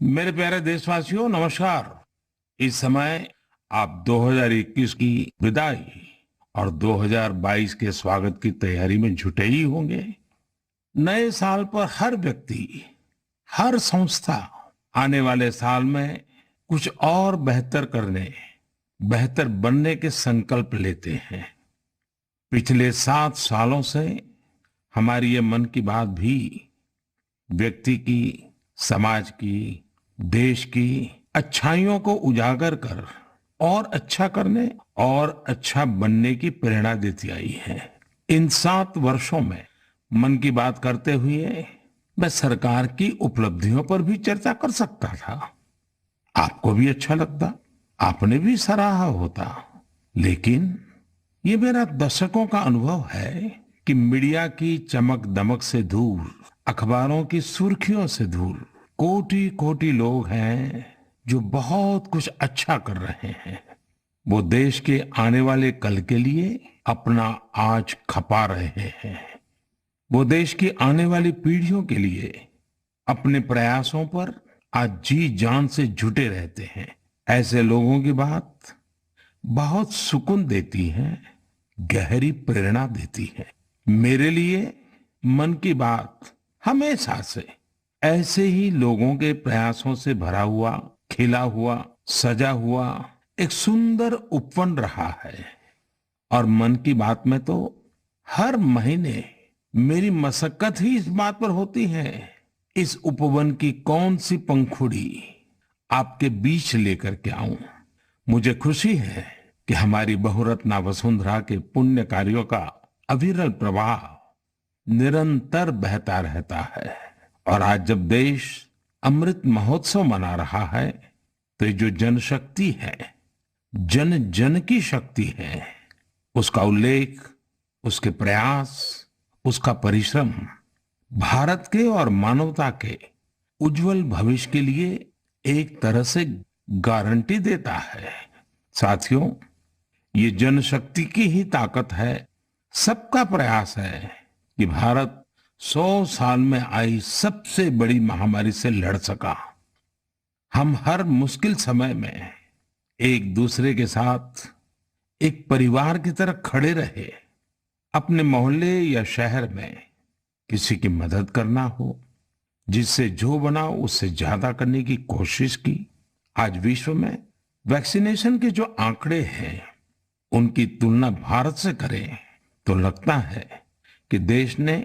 मेरे प्यारे देशवासियों, नमस्कार। इस समय आप 2021 की विदाई और 2022 के स्वागत की तैयारी में जुटे ही होंगे। नए साल पर हर व्यक्ति, हर संस्था आने वाले साल में कुछ और बेहतर करने, बेहतर बनने के संकल्प लेते हैं। पिछले 7 सालों से हमारी ये मन की बात भी व्यक्ति की, समाज की, देश की अच्छाइयों को उजागर कर और अच्छा करने और अच्छा बनने की प्रेरणा देती आई है। इन 7 वर्षों में मन की बात करते हुए मैं सरकार की उपलब्धियों पर भी चर्चा कर सकता था। आपको भी अच्छा लगता, आपने भी सराहा होता। लेकिन ये मेरा दशकों का अनुभव है कि मीडिया की चमक दमक से दूर, अखबारों की सुर्खियों से दूर कोटि कोटि लोग हैं जो बहुत कुछ अच्छा कर रहे हैं। वो देश के आने वाले कल के लिए अपना आज खपा रहे हैं। वो देश की आने वाली पीढ़ियों के लिए अपने प्रयासों पर आज जी जान से जुटे रहते हैं। ऐसे लोगों की बात बहुत सुकून देती है, गहरी प्रेरणा देती है। मेरे लिए मन की बात हमेशा से ऐसे ही लोगों के प्रयासों से भरा हुआ, खिला हुआ, सजा हुआ एक सुंदर उपवन रहा है। और मन की बात में तो हर महीने मेरी मशक्कत ही इस बात पर होती है, इस उपवन की कौन सी पंखुड़ी आपके बीच लेकर के आऊं। मुझे खुशी है कि हमारी बहुरत्ना वसुंधरा के पुण्य कार्यों का अविरल प्रवाह निरंतर बहता रहता है। और आज जब देश अमृत महोत्सव मना रहा है, तो ये जो जनशक्ति है, जन जन की शक्ति है, उसका उल्लेख, उसके प्रयास, उसका परिश्रम भारत के और मानवता के उज्जवल भविष्य के लिए एक तरह से गारंटी देता है। साथियों, ये जनशक्ति की ही ताकत है, सबका प्रयास है कि भारत 100 साल में आई सबसे बड़ी महामारी से लड़ सका। हम हर मुश्किल समय में एक दूसरे के साथ एक परिवार की तरह खड़े रहे। अपने मोहल्ले या शहर में किसी की मदद करना हो, जिससे जो बना उससे ज्यादा करने की कोशिश की। आज विश्व में वैक्सीनेशन के जो आंकड़े हैं, उनकी तुलना भारत से करें तो लगता है कि देश ने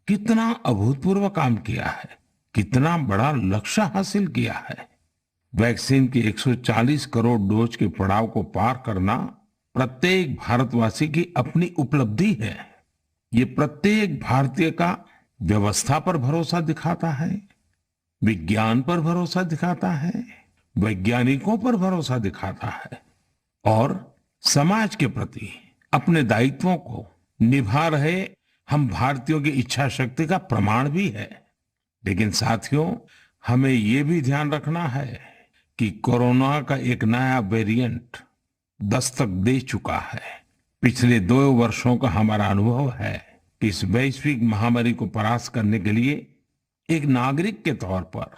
कितना अभूतपूर्व काम किया है, कितना बड़ा लक्ष्य हासिल किया है। वैक्सीन की 140 करोड़ डोज के पड़ाव को पार करना प्रत्येक भारतवासी की अपनी उपलब्धि है। ये प्रत्येक भारतीय का व्यवस्था पर भरोसा दिखाता है, विज्ञान पर भरोसा दिखाता है, वैज्ञानिकों पर भरोसा दिखाता है और समाज के प्रति अपने दायित्वों को निभा रहे हम भारतीयों की इच्छा शक्ति का प्रमाण भी है। लेकिन साथियों, हमें ये भी ध्यान रखना है कि कोरोना का एक नया वेरिएंट दस्तक दे चुका है। पिछले 2 वर्षों का हमारा अनुभव है कि इस वैश्विक महामारी को परास्त करने के लिए एक नागरिक के तौर पर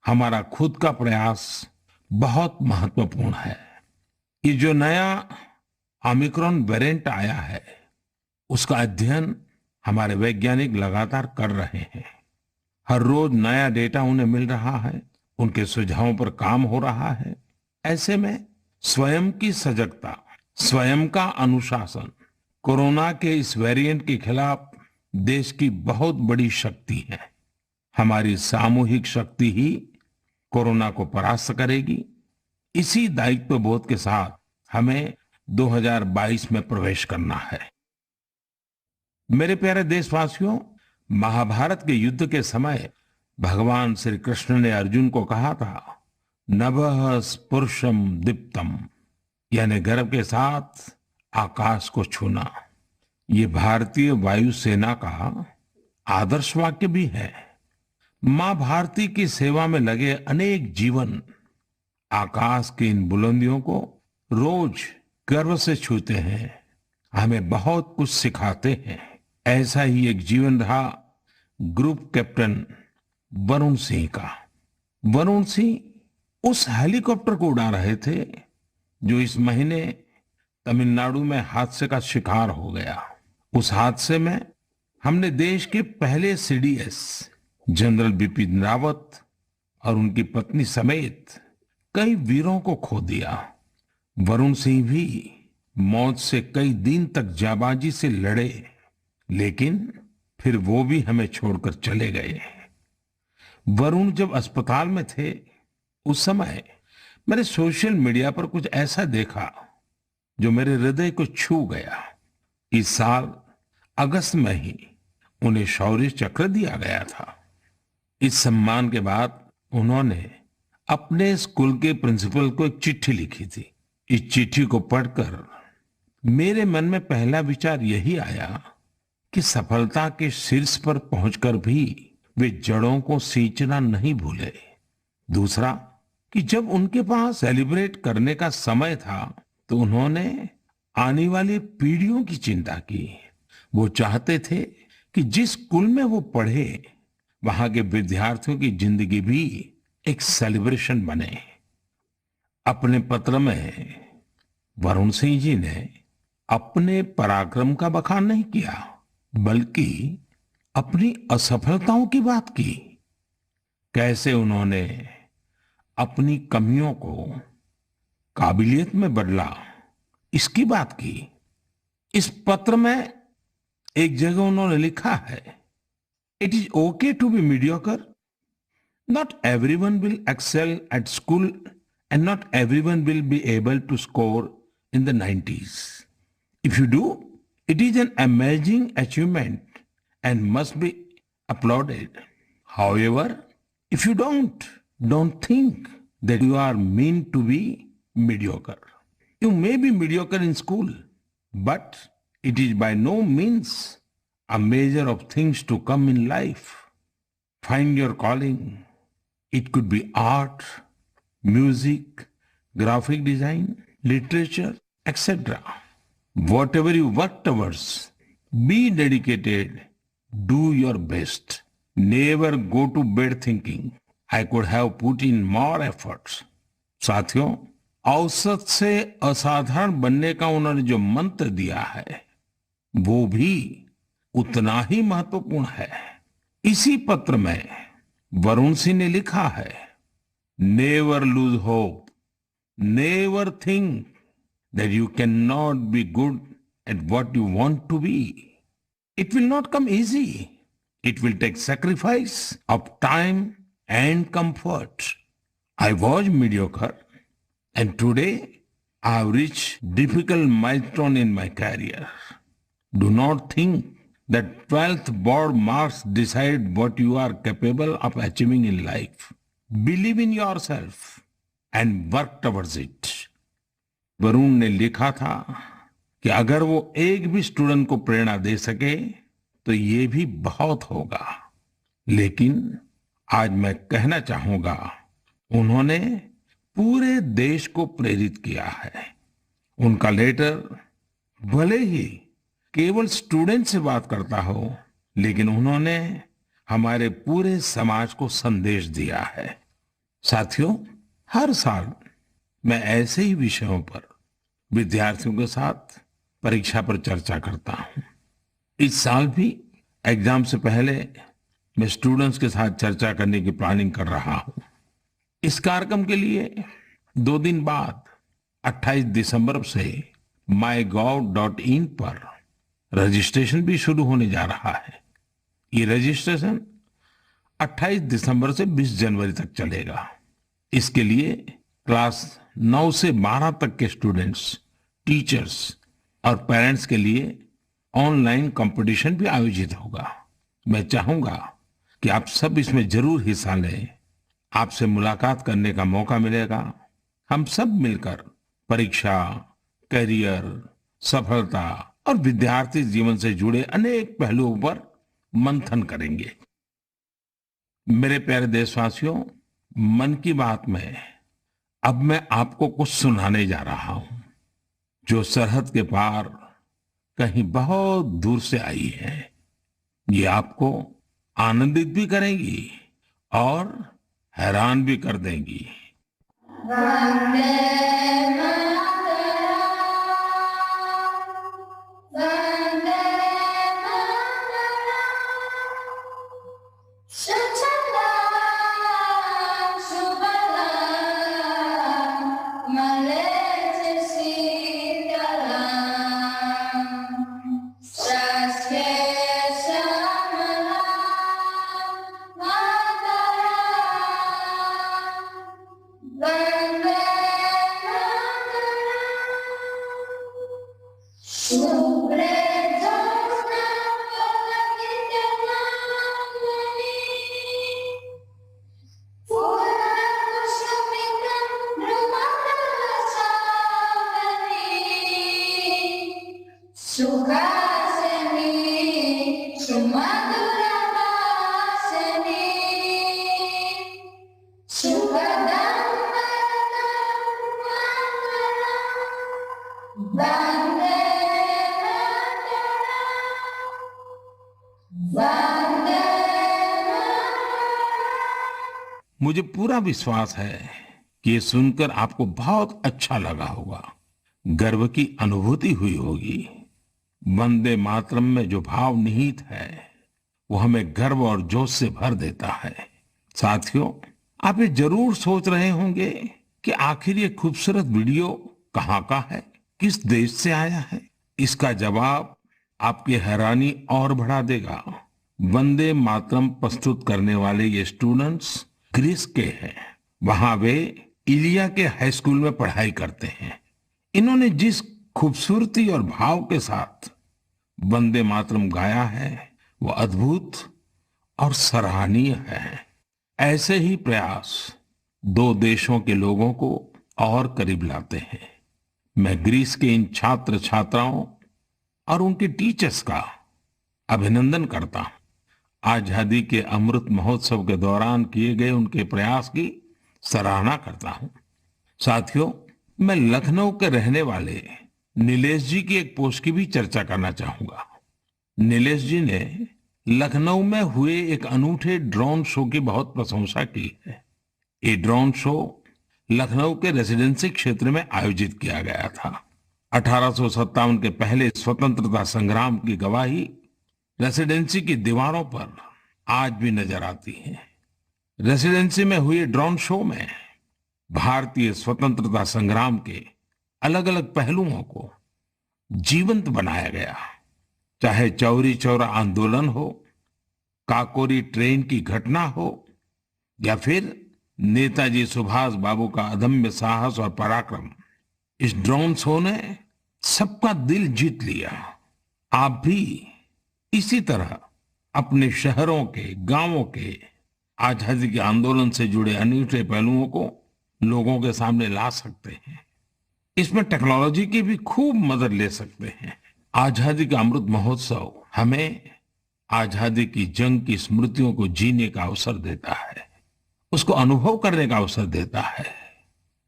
हमारा खुद का प्रयास बहुत महत्वपूर्ण है। ये जो नया ओमिक्रॉन वेरिएंट आया है, उसका अध्ययन हमारे वैज्ञानिक लगातार कर रहे हैं। हर रोज नया डेटा उन्हें मिल रहा है, उनके सुझावों पर काम हो रहा है। ऐसे में स्वयं की सजगता, स्वयं का अनुशासन कोरोना के इस वेरिएंट के खिलाफ देश की बहुत बड़ी शक्ति है। हमारी सामूहिक शक्ति ही कोरोना को परास्त करेगी। इसी दायित्व बोध के साथ हमें 2022 में प्रवेश करना है। मेरे प्यारे देशवासियों, महाभारत के युद्ध के समय भगवान श्री कृष्ण ने अर्जुन को कहा था, नभः स्पुरुषम दीप्तम, यानी गर्व के साथ आकाश को छूना। ये भारतीय वायुसेना का आदर्श वाक्य भी है। मां भारती की सेवा में लगे अनेक जीवन आकाश की इन बुलंदियों को रोज गर्व से छूते हैं, हमें बहुत कुछ सिखाते हैं। ऐसा ही एक जीवन रहा ग्रुप कैप्टन वरुण सिंह का। वरुण सिंह उस हेलीकॉप्टर को उड़ा रहे थे जो इस महीने तमिलनाडु में हादसे का शिकार हो गया। उस हादसे में हमने देश के पहले सीडीएस जनरल बिपिन रावत और उनकी पत्नी समेत कई वीरों को खो दिया। वरुण सिंह भी मौत से कई दिन तक जाबाजी से लड़े, लेकिन फिर वो भी हमें छोड़कर चले गए। वरुण जब अस्पताल में थे उस समय मैंने सोशल मीडिया पर कुछ ऐसा देखा जो मेरे हृदय को छू गया। इस साल अगस्त में ही उन्हें शौर्य चक्र दिया गया था। इस सम्मान के बाद उन्होंने अपने स्कूल के प्रिंसिपल को एक चिट्ठी लिखी थी। इस चिट्ठी को पढ़कर मेरे मन में पहला विचार यही आया कि सफलता के शीर्ष पर पहुंचकर भी वे जड़ों को सींचना नहीं भूले। दूसरा कि जब उनके पास सेलिब्रेट करने का समय था तो उन्होंने आने वाली पीढ़ियों की चिंता की। वो चाहते थे कि जिस स्कूल में वो पढ़े वहां के विद्यार्थियों की जिंदगी भी एक सेलिब्रेशन बने। अपने पत्र में वरुण सिंह जी ने अपने पराक्रम का बखान नहीं किया, बल्कि अपनी असफलताओं की बात की। कैसे उन्होंने अपनी कमियों को काबिलियत में बदला, इसकी बात की। इस पत्र में एक जगह उन्होंने लिखा है, it is okay to be mediocre, not everyone will excel at school and not everyone will be able to score in the 90s. If you do, it is an amazing achievement and must be applauded. However, if you don't think that you are meant to be mediocre. You may be mediocre in school, but it is by no means a measure of things to come in life. Find your calling. It could be art, music, graphic design, literature, etc. Whatever you work towards, be dedicated, do your best. Never go to bed thinking, I could have put in more efforts. साथियों, औसत से असाधारण बनने का उन्होंने जो मंत्र दिया है वो भी उतना ही महत्वपूर्ण है। इसी पत्र में वरुण सिंह ने लिखा है, never lose hope, never think that you cannot be good at what you want to be. It will not come easy. It will take sacrifice of time and comfort. I was mediocre and today I have reached difficult milestone in my career. Do not think that 12th board marks decide what you are capable of achieving in life. Believe in yourself and work towards it. Varun ने लिखा था कि अगर वो एक भी student को प्रेरणा दे सके तो ये भी बहुत होगा। लेकिन आज मैं कहना चाहूंगा, उन्होंने पूरे देश को प्रेरित किया है। उनका लेटर भले ही केवल स्टूडेंट से बात करता हो, लेकिन उन्होंने हमारे पूरे समाज को संदेश दिया है। साथियों, हर साल मैं ऐसे ही विषयों पर विद्यार्थियों के साथ परीक्षा पर चर्चा करता हूं। इस साल भी एग्जाम से पहले मैं स्टूडेंट्स के साथ चर्चा करने की प्लानिंग कर रहा हूं। इस कार्यक्रम के लिए 2 दिन बाद 28 दिसंबर से mygov.in पर रजिस्ट्रेशन भी शुरू होने जा रहा है। ये रजिस्ट्रेशन 28 दिसंबर से 20 जनवरी तक चलेगा। इसके लिए क्लास 9 से 12 तक के स्टूडेंट्स, टीचर्स और पेरेंट्स के लिए ऑनलाइन कंपटीशन भी आयोजित होगा। मैं चाहूंगा कि आप सब इसमें जरूर हिस्सा लें। आपसे मुलाकात करने का मौका मिलेगा। हम सब मिलकर परीक्षा, करियर, सफलता और विद्यार्थी जीवन से जुड़े अनेक पहलुओं पर मंथन करेंगे। मेरे प्यारे देशवासियों, मन की बात में अब मैं आपको कुछ सुनाने जा रहा हूं जो सरहद के पार कहीं बहुत दूर से आई है। ये आपको आनंदित भी करेंगी और हैरान भी कर देंगी। वंदे मातरम, वंदे मातरम, सुजलां सुफलां मलयजशीतलां, स्वस्ति श्यामलां मातरं, वंदे मातरं, शुभ्रे ज्योत्स्ना पुलकितयामिनी, पूर्णकुसुमितं नृमदाचारिणी, सुहासिनी सुमधुरभाषिणी, सुखदं वरदं मातरं, वंदे मातरम। मुझे पूरा विश्वास है कि ये सुनकर आपको बहुत अच्छा लगा होगा, गर्व की अनुभूति हुई होगी। वंदे मातरम में जो भाव निहित है वो हमें गर्व और जोश से भर देता है। साथियों, आप ये जरूर सोच रहे होंगे कि आखिर ये खूबसूरत वीडियो कहाँ का है, किस देश से आया है। इसका जवाब आपकी हैरानी और बढ़ा देगा। वंदे मातरम प्रस्तुत करने वाले ये स्टूडेंट्स ग्रीस के हैं। वहां वे इलिया के हाई स्कूल में पढ़ाई करते हैं। इन्होंने जिस खूबसूरती और भाव के साथ वंदे मातरम गाया है वो अद्भुत और सराहनीय है। ऐसे ही प्रयास दो देशों के लोगों को और करीब लाते हैं। मैं ग्रीस के इन छात्र छात्राओं और उनके टीचर्स का अभिनंदन करता हूं। आजादी के अमृत महोत्सव के दौरान किए गए उनके प्रयास की सराहना करता हूं। साथियों, मैं लखनऊ के रहने वाले नीलेश जी की एक पोस्ट की भी चर्चा करना चाहूंगा। नीलेश जी ने लखनऊ में हुए एक अनूठे ड्रोन शो की बहुत प्रशंसा की है। ये ड्रोन शो लखनऊ के रेसिडेंसी क्षेत्र में आयोजित किया गया था। 1857 के पहले स्वतंत्रता संग्राम की गवाही रेसिडेंसी की दीवारों पर आज भी नजर आती है। रेसिडेंसी में हुए ड्रोन शो में भारतीय स्वतंत्रता संग्राम के अलग अलग पहलुओं को जीवंत बनाया गया। चाहे चौरी चौरा आंदोलन हो, काकोरी ट्रेन की घटना हो, या फिर नेताजी सुभाष बाबू का अदम्य साहस और पराक्रम, इस ड्रोन शो ने सबका दिल जीत लिया। आप भी इसी तरह अपने शहरों के, गांवों के आजादी के आंदोलन से जुड़े अनूठे पहलुओं को लोगों के सामने ला सकते हैं। इसमें टेक्नोलॉजी की भी खूब मदद ले सकते हैं। आजादी का अमृत महोत्सव हमें आजादी की जंग की स्मृतियों को जीने का अवसर देता है, उसको अनुभव करने का अवसर देता है।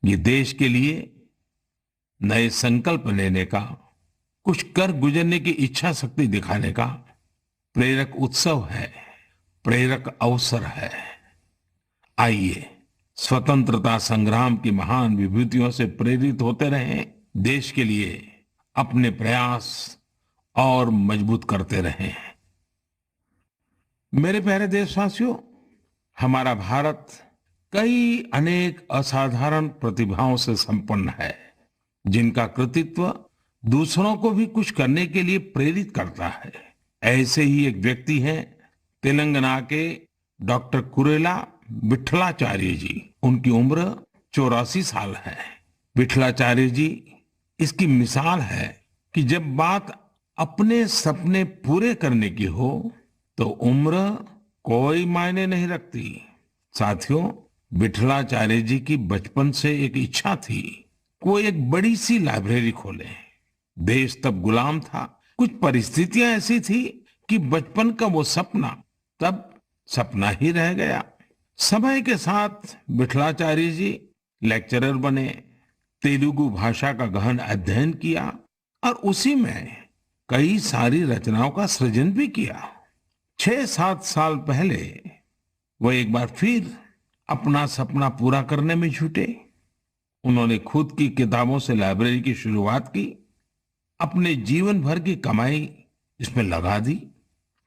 ये देश के लिए नए संकल्प लेने का, कुछ कर गुजरने की इच्छा शक्ति दिखाने का प्रेरक उत्सव है, प्रेरक अवसर है। आइए स्वतंत्रता संग्राम की महान विभूतियों से प्रेरित होते रहें, देश के लिए अपने प्रयास और मजबूत करते रहें। मेरे प्यारे देशवासियों, हमारा भारत कई अनेक असाधारण प्रतिभाओं से संपन्न है, जिनका कृतित्व दूसरों को भी कुछ करने के लिए प्रेरित करता है। ऐसे ही एक व्यक्ति हैं तेलंगाना के डॉक्टर कुरेला विठलाचार्य जी। उनकी उम्र 84 साल है। विठलाचार्य जी इसकी मिसाल है कि जब बात अपने सपने पूरे करने की हो तो उम्र कोई मायने नहीं रखती। साथियों, विठलाचार्य जी की बचपन से एक इच्छा थी, वो एक बड़ी सी लाइब्रेरी खोले। देश तब गुलाम था, कुछ परिस्थितियां ऐसी थी कि बचपन का वो सपना तब सपना ही रह गया। समय के साथ विठलाचार्य जी लेक्चरर बने, तेलुगु भाषा का गहन अध्ययन किया और उसी में कई सारी रचनाओं का सृजन भी किया। 6-7 साल पहले वो एक बार फिर अपना सपना पूरा करने में जुटे। उन्होंने खुद की किताबों से लाइब्रेरी की शुरुआत की, अपने जीवन भर की कमाई इसमें लगा दी।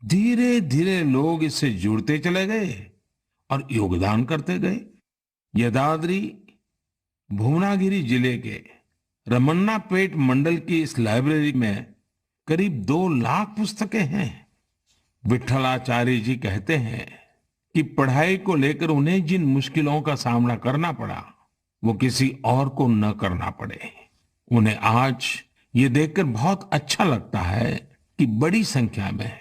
धीरे धीरे लोग इससे जुड़ते चले गए और योगदान करते गए। यदाद्री भुवनागिरी जिले के रमन्नापेट मंडल की इस लाइब्रेरी में करीब 2 लाख पुस्तकें हैं। विट्ठलाचार्य जी कहते हैं कि पढ़ाई को लेकर उन्हें जिन मुश्किलों का सामना करना पड़ा, वो किसी और को न करना पड़े। उन्हें आज ये देखकर बहुत अच्छा लगता है कि बड़ी संख्या में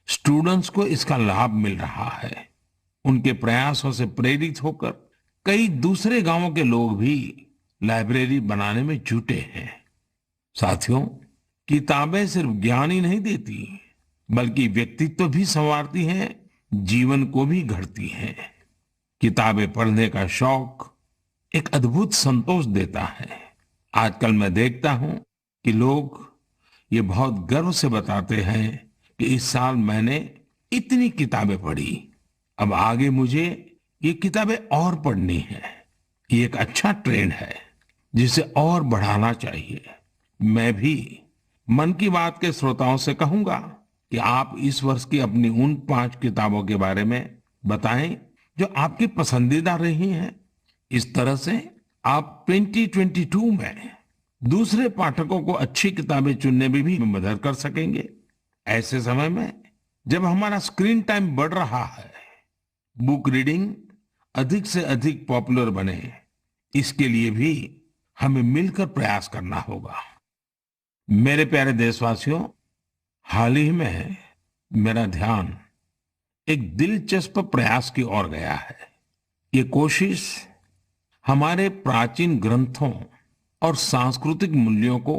स्टूडेंट्स को इसका लाभ मिल रहा है। उनके प्रयासों से प्रेरित होकर कई दूसरे गांवों के लोग भी लाइब्रेरी बनाने में जुटे हैं। साथियों, किताबें सिर्फ ज्ञान ही नहीं देती, बल्कि व्यक्तित्व भी संवारती हैं, जीवन को भी गढ़ती हैं। किताबें पढ़ने का शौक एक अद्भुत संतोष देता है। आजकल मैं देखता हूं कि लोग ये बहुत गर्व से बताते हैं कि इस साल मैंने इतनी किताबें पढ़ी, अब आगे मुझे ये किताबें और पढ़नी है। ये एक अच्छा ट्रेंड है जिसे और बढ़ाना चाहिए। मैं भी मन की बात के श्रोताओं से कहूंगा कि आप इस वर्ष की अपनी उन 5 किताबों के बारे में बताएं जो आपकी पसंदीदा रही हैं। इस तरह से आप 2022 में दूसरे पाठकों को अच्छी किताबें चुनने में भी मदद कर सकेंगे। ऐसे समय में जब हमारा स्क्रीन टाइम बढ़ रहा है, बुक रीडिंग अधिक से अधिक पॉपुलर बने, इसके लिए भी हमें मिलकर प्रयास करना होगा। मेरे प्यारे देशवासियों, हाल ही में मेरा ध्यान एक दिलचस्प प्रयास की ओर गया है। ये कोशिश हमारे प्राचीन ग्रंथों और सांस्कृतिक मूल्यों को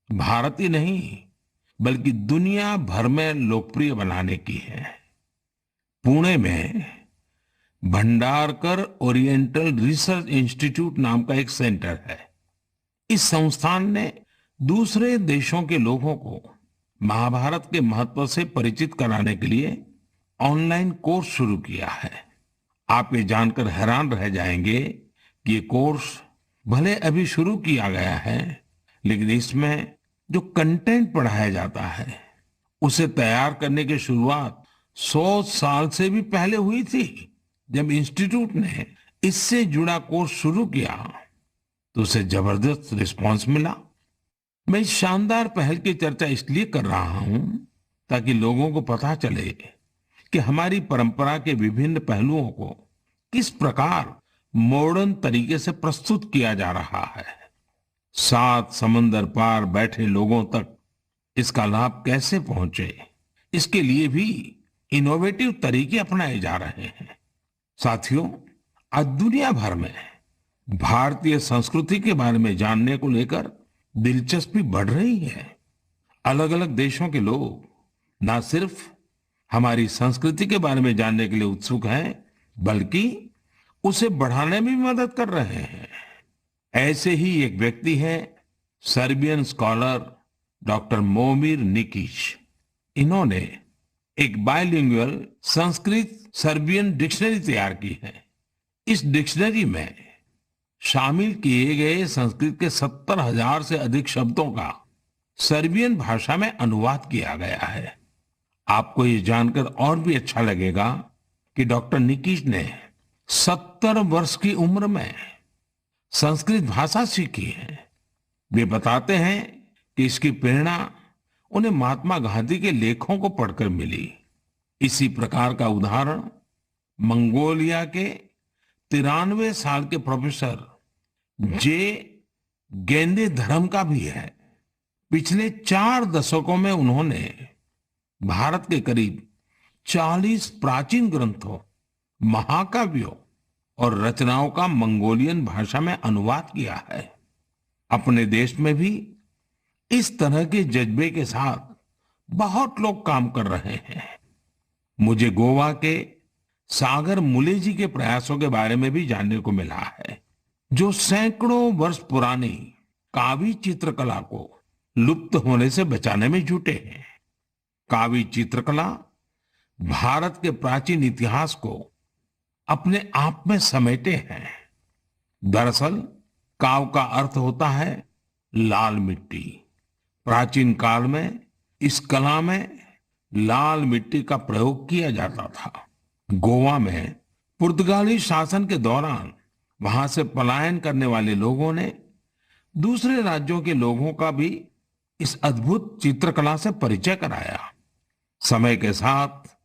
भारत ही नहीं बल्कि दुनिया भर में लोकप्रिय बनाने की है। पुणे में भंडारकर ओरिएंटल रिसर्च इंस्टीट्यूट नाम का एक सेंटर है। इस संस्थान ने दूसरे देशों के लोगों को महाभारत के महत्व से परिचित कराने के लिए ऑनलाइन कोर्स शुरू किया है। आप ये जानकर हैरान रह जाएंगे कि ये कोर्स भले अभी शुरू किया गया है, लेकिन इसमें जो कंटेंट पढ़ाया जाता है उसे तैयार करने की शुरुआत 100 साल से भी पहले हुई थी। जब इंस्टीट्यूट ने इससे जुड़ा कोर्स शुरू किया तो उसे जबरदस्त रिस्पांस मिला। मैं इस शानदार पहल की चर्चा इसलिए कर रहा हूं ताकि लोगों को पता चले कि हमारी परंपरा के विभिन्न पहलुओं को किस प्रकार मॉडर्न तरीके से प्रस्तुत किया जा रहा है। 7 समंदर पार बैठे लोगों तक इसका लाभ कैसे पहुंचे, इसके लिए भी इनोवेटिव तरीके अपनाए जा रहे हैं। साथियों, आज दुनिया भर में भारतीय संस्कृति के बारे में जानने को लेकर दिलचस्पी बढ़ रही है। अलग अलग देशों के लोग न सिर्फ हमारी संस्कृति के बारे में जानने के लिए उत्सुक हैं, बल्कि उसे बढ़ाने में भी मदद कर रहे हैं। ऐसे ही एक व्यक्ति है सर्बियन स्कॉलर डॉक्टर मोमिर निकिच। इन्होंने एक बायलिंगुअल संस्कृत सर्बियन डिक्शनरी तैयार की है। इस डिक्शनरी में शामिल किए गए संस्कृत के 70,000 से अधिक शब्दों का सर्बियन भाषा में अनुवाद किया गया है। आपको ये जानकर और भी अच्छा लगेगा कि डॉक्टर निकिच ने 70 वर्ष की उम्र में संस्कृत भाषा सीखी है। वे बताते हैं कि इसकी प्रेरणा उन्हें महात्मा गांधी के लेखों को पढ़कर मिली। इसी प्रकार का उदाहरण मंगोलिया के 93 साल के प्रोफेसर जे गेंदे धर्म का भी है। पिछले 4 दशकों में उन्होंने भारत के करीब 40 प्राचीन ग्रंथों, महाकाव्यों और रचनाओं का मंगोलियन भाषा में अनुवाद किया है। अपने देश में भी इस तरह के जज्बे के साथ बहुत लोग काम कर रहे हैं। मुझे गोवा के सागर मुले जी के प्रयासों के बारे में भी जानने को मिला है, जो सैकड़ों वर्ष पुरानी कावी चित्रकला को लुप्त होने से बचाने में जुटे हैं। कावी चित्रकला भारत के प्राचीन इतिहास को अपने आप में समेटे हैं। दरअसल काव का अर्थ होता है लाल मिट्टी। प्राचीन काल में इस कला में लाल मिट्टी का प्रयोग किया जाता था। गोवा में पुर्तगाली शासन के दौरान वहां से पलायन करने वाले लोगों ने दूसरे राज्यों के लोगों का भी इस अद्भुत चित्रकला से परिचय कराया। समय के साथ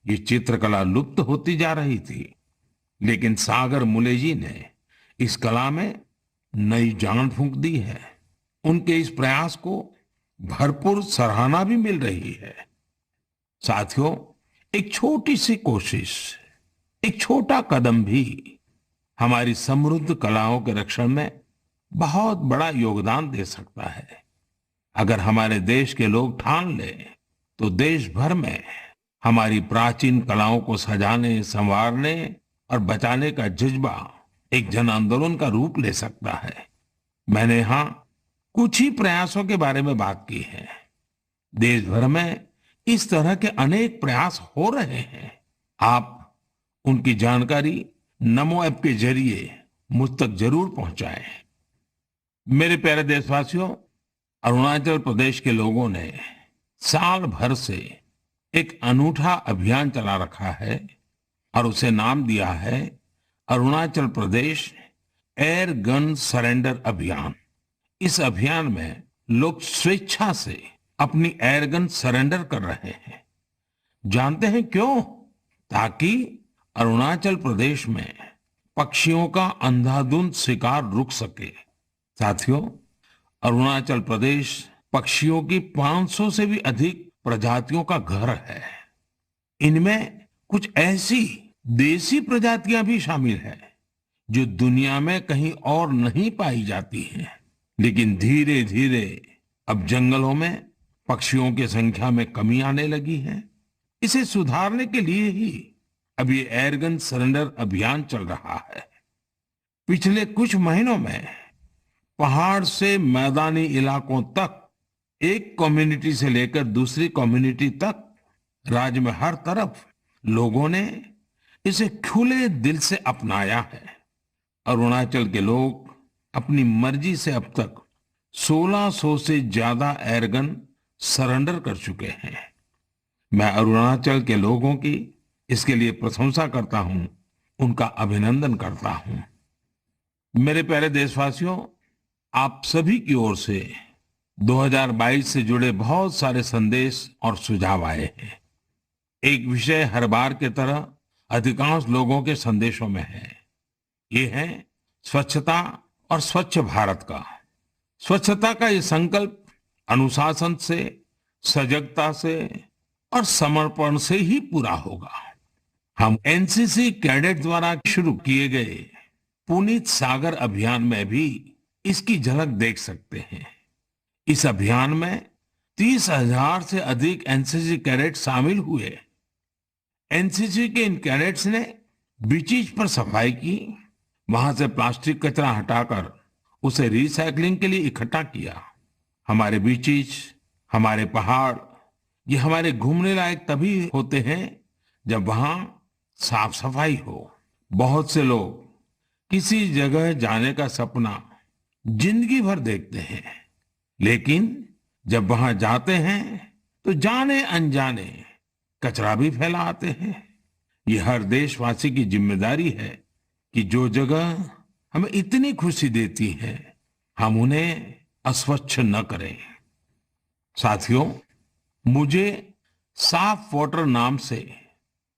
ये चित्रकला लुप्त होती जा रही थी, लेकिन सागर मुले जी ने इस कला में नई जान फूंक दी है। उनके इस प्रयास को भरपूर सराहना भी मिल रही है। साथियों, एक छोटी सी कोशिश, एक छोटा कदम भी हमारी समृद्ध कलाओं के रक्षण में बहुत बड़ा योगदान दे सकता है। अगर हमारे देश के लोग ठान लें तो देश भर में हमारी प्राचीन कलाओं को सजाने, संवारने और बचाने का जज्बा एक जन आंदोलन का रूप ले सकता है। मैंने यहाँ कुछ ही प्रयासों के बारे में बात की है। देश भर में इस तरह के अनेक प्रयास हो रहे हैं। आप उनकी जानकारी नमो ऐप के जरिए मुझ तक जरूर पहुंचाएं। मेरे प्यारे देशवासियों, अरुणाचल प्रदेश के लोगों ने साल भर से एक अनूठा अभियान चला रखा है और उसे नाम दिया है Arunachal Pradesh air gun surrender अभियान। इस अभियान में लोग स्वेच्छा से अपनी एयरगन सरेंडर कर रहे हैं। जानते हैं क्यों? ताकि अरुणाचल प्रदेश में पक्षियों का अंधाधुंध शिकार रुक सके। साथियों, अरुणाचल प्रदेश पक्षियों की 500 से भी अधिक प्रजातियों का घर है। इनमें कुछ ऐसी देसी प्रजातियां भी शामिल हैं जो दुनिया में कहीं और नहीं पाई जाती हैं। लेकिन धीरे धीरे अब जंगलों में पक्षियों की संख्या में कमी आने लगी है। इसे सुधारने के लिए ही अब ये एयरगन सरेंडर अभियान चल रहा है। पिछले कुछ महीनों में पहाड़ से मैदानी इलाकों तक, एक कम्युनिटी से लेकर दूसरी कम्युनिटी तक, राज्य में हर तरफ लोगों ने इसे खुले दिल से अपनाया है। अरुणाचल के लोग अपनी मर्जी से अब तक 1600 से ज्यादा एयरगन सरेंडर कर चुके हैं। मैं अरुणाचल के लोगों की इसके लिए प्रशंसा करता हूं, उनका अभिनंदन करता हूं। मेरे प्यारे देशवासियों, आप सभी की ओर से 2022 से जुड़े बहुत सारे संदेश और सुझाव आए हैं। एक विषय हर बार की तरह अधिकांश लोगों के संदेशों में है। ये है स्वच्छता और स्वच्छ भारत का। स्वच्छता का ये संकल्प अनुशासन से, सजगता से और समर्पण से ही पूरा होगा। हम एनसीसी कैडेट द्वारा शुरू किए गए पुनीत सागर अभियान में भी इसकी झलक देख सकते हैं। इस अभियान में 30,000 से अधिक एनसीसी कैडेट शामिल हुए। एनसीसी के इन कैडेट्स ने बीचीज पर सफाई की, वहां से प्लास्टिक कचरा हटाकर उसे रिसाइकलिंग के लिए इकट्ठा किया। हमारे बीचीज, हमारे पहाड़, ये हमारे घूमने लायक तभी होते हैं जब वहां साफ सफाई हो। बहुत से लोग किसी जगह जाने का सपना जिंदगी भर देखते हैं, लेकिन जब वहां जाते हैं तो जाने अनजाने कचरा भी फैला आते हैं। ये हर देशवासी की जिम्मेदारी है कि जो जगह हमें इतनी खुशी देती है, हम उन्हें अस्वच्छ न करें। साथियों, मुझे साफ वाटर नाम से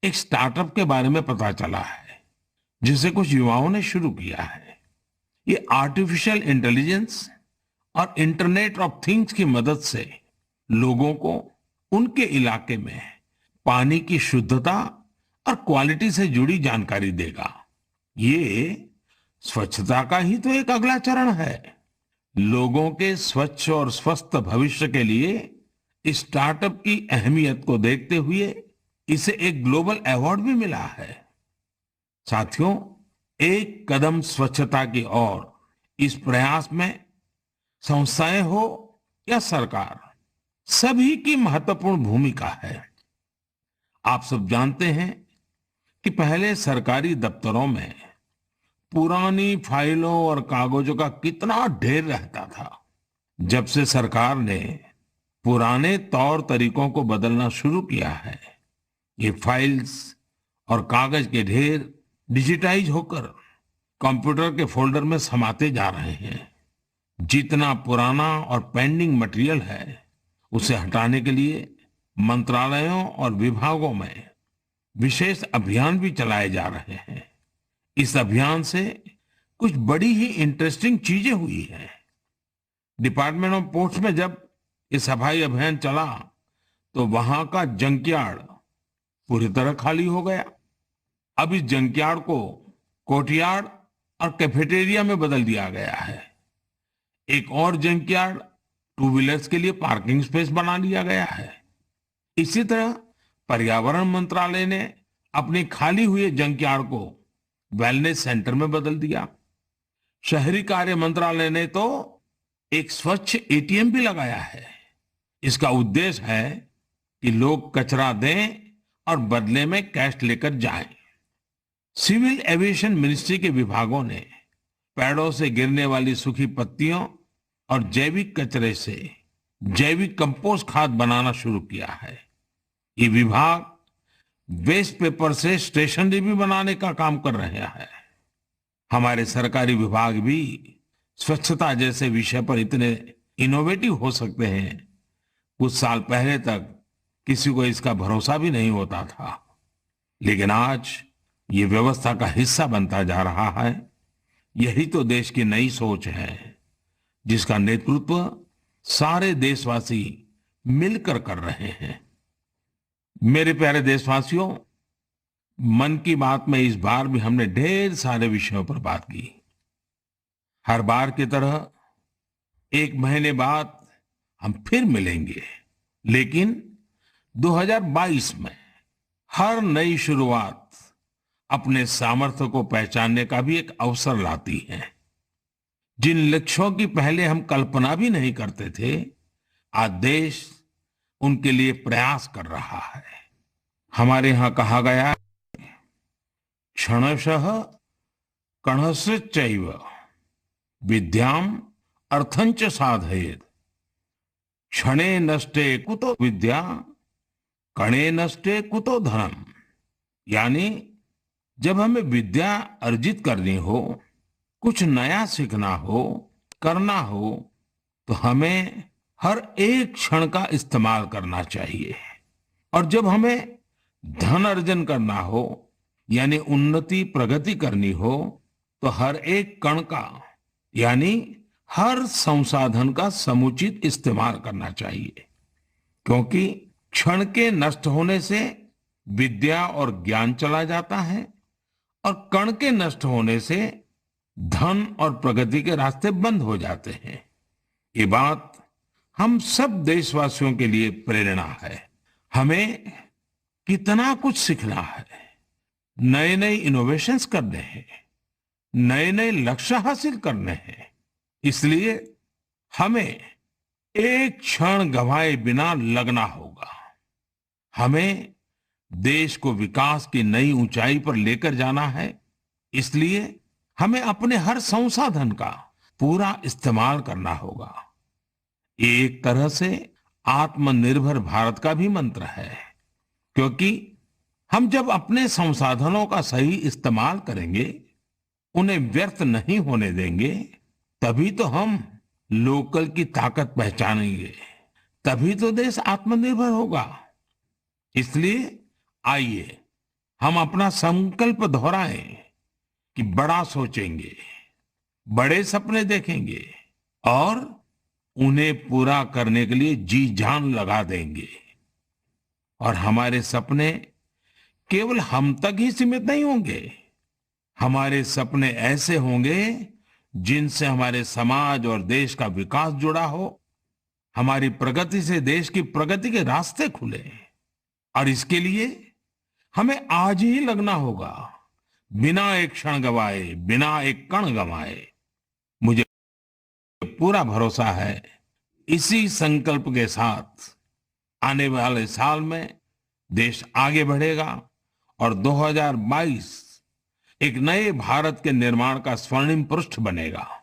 एक स्टार्टअप के बारे में पता चला है, जिसे कुछ युवाओं ने शुरू किया है। ये आर्टिफिशियल इंटेलिजेंस और इंटरनेट ऑफ थिंग्स की मदद से लोगों को उनके इलाके में पानी की शुद्धता और क्वालिटी से जुड़ी जानकारी देगा। ये स्वच्छता का ही तो एक अगला चरण है। लोगों के स्वच्छ और स्वस्थ भविष्य के लिए इस स्टार्टअप की अहमियत को देखते हुए इसे एक ग्लोबल अवार्ड भी मिला है। साथियों, एक कदम स्वच्छता की ओर इस प्रयास में संस्थाएं हो या सरकार, सभी की महत्वपूर्ण भूमिका है। आप सब जानते हैं कि पहले सरकारी दफ्तरों में पुरानी फाइलों और कागजों का कितना ढेर रहता था। जब से सरकार ने पुराने तौर तरीकों को बदलना शुरू किया है, ये फाइल्स और कागज के ढेर डिजिटाइज होकर कंप्यूटर के फोल्डर में समाते जा रहे हैं। जितना पुराना और पेंडिंग मटेरियल है, उसे हटाने के लिए मंत्रालयों और विभागों में विशेष अभियान भी चलाए जा रहे हैं। इस अभियान से कुछ बड़ी ही इंटरेस्टिंग चीजें हुई हैं। डिपार्टमेंट ऑफ पोस्ट में जब ये सफाई अभियान चला तो वहां का जंकयार्ड पूरी तरह खाली हो गया। अब इस जंकयार्ड को कोर्टयार्ड और कैफेटेरिया में बदल दिया गया है। एक और जंकयार्ड टू व्हीलर्स के लिए पार्किंग स्पेस बना लिया गया है। इसी तरह पर्यावरण मंत्रालय ने अपनी खाली हुए जंकयार्ड को वेलनेस सेंटर में बदल दिया। शहरी कार्य मंत्रालय ने तो एक स्वच्छ एटीएम भी लगाया है। इसका उद्देश्य है कि लोग कचरा दें और बदले में कैश लेकर जाएं। सिविल एविएशन मिनिस्ट्री के विभागों ने पेड़ों से गिरने वाली सूखी पत्तियों और जैविक कचरे से जैविक कंपोस्ट खाद बनाना शुरू किया है। ये विभाग वेस्ट पेपर से स्टेशनरी भी बनाने का काम कर रहे हैं। हमारे सरकारी विभाग भी स्वच्छता जैसे विषय पर इतने इनोवेटिव हो सकते हैं। कुछ साल पहले तक किसी को इसका भरोसा भी नहीं होता था, लेकिन आज ये व्यवस्था का हिस्सा बनता जा रहा है। यही तो देश की नई सोच है, जिसका नेतृत्व सारे देशवासी मिलकर कर रहे हैं। मेरे प्यारे देशवासियों, मन की बात में इस बार भी हमने ढेर सारे विषयों पर बात की। हर बार की तरह एक महीने बाद हम फिर मिलेंगे, लेकिन 2022 में हर नई शुरुआत अपने सामर्थ्य को पहचानने का भी एक अवसर लाती है। जिन लक्ष्यों की पहले हम कल्पना भी नहीं करते थे, आज देश उनके लिए प्रयास कर रहा है। हमारे यहां कहा गया, क्षणशः कणश्चैव विद्याम अर्थंच साधयेत्। क्षणे नष्टे कुतो विद्या, कणे नष्टे कुतो धनम। यानी जब हमें विद्या अर्जित करनी हो, कुछ नया सीखना हो, करना हो, तो हमें हर एक क्षण का इस्तेमाल करना चाहिए। और जब हमें धन अर्जन करना हो, यानी उन्नति प्रगति करनी हो, तो हर एक कण का यानी हर संसाधन का समुचित इस्तेमाल करना चाहिए। क्योंकि क्षण के नष्ट होने से विद्या और ज्ञान चला जाता है, और कण के नष्ट होने से धन और प्रगति के रास्ते बंद हो जाते हैं। ये बात हम सब देशवासियों के लिए प्रेरणा है। हमें कितना कुछ सीखना है, नए नए इनोवेशंस करने हैं, नए नए लक्ष्य हासिल करने हैं। इसलिए हमें एक क्षण गंवाए बिना लगना होगा। हमें देश को विकास की नई ऊंचाई पर लेकर जाना है। इसलिए हमें अपने हर संसाधन का पूरा इस्तेमाल करना होगा। ये एक तरह से आत्मनिर्भर भारत का भी मंत्र है, क्योंकि हम जब अपने संसाधनों का सही इस्तेमाल करेंगे, उन्हें व्यर्थ नहीं होने देंगे, तभी तो हम लोकल की ताकत पहचानेंगे, तभी तो देश आत्मनिर्भर होगा। इसलिए आइए हम अपना संकल्प दोहराएं कि बड़ा सोचेंगे, बड़े सपने देखेंगे और उन्हें पूरा करने के लिए जी जान लगा देंगे। और हमारे सपने केवल हम तक ही सीमित नहीं होंगे। हमारे सपने ऐसे होंगे जिनसे हमारे समाज और देश का विकास जुड़ा हो, हमारी प्रगति से देश की प्रगति के रास्ते खुले। और इसके लिए हमें आज ही लगना होगा, बिना एक क्षण गवाए, बिना एक कण गवाए। मुझे पूरा भरोसा है, इसी संकल्प के साथ आने वाले साल में देश आगे बढ़ेगा और 2022 एक नए भारत के निर्माण का स्वर्णिम पृष्ठ बनेगा।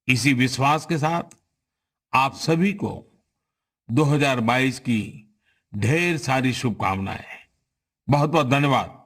इसी विश्वास के साथ आप सभी को 2022 की ढेर सारी शुभकामनाएं। बहुत बहुत धन्यवाद।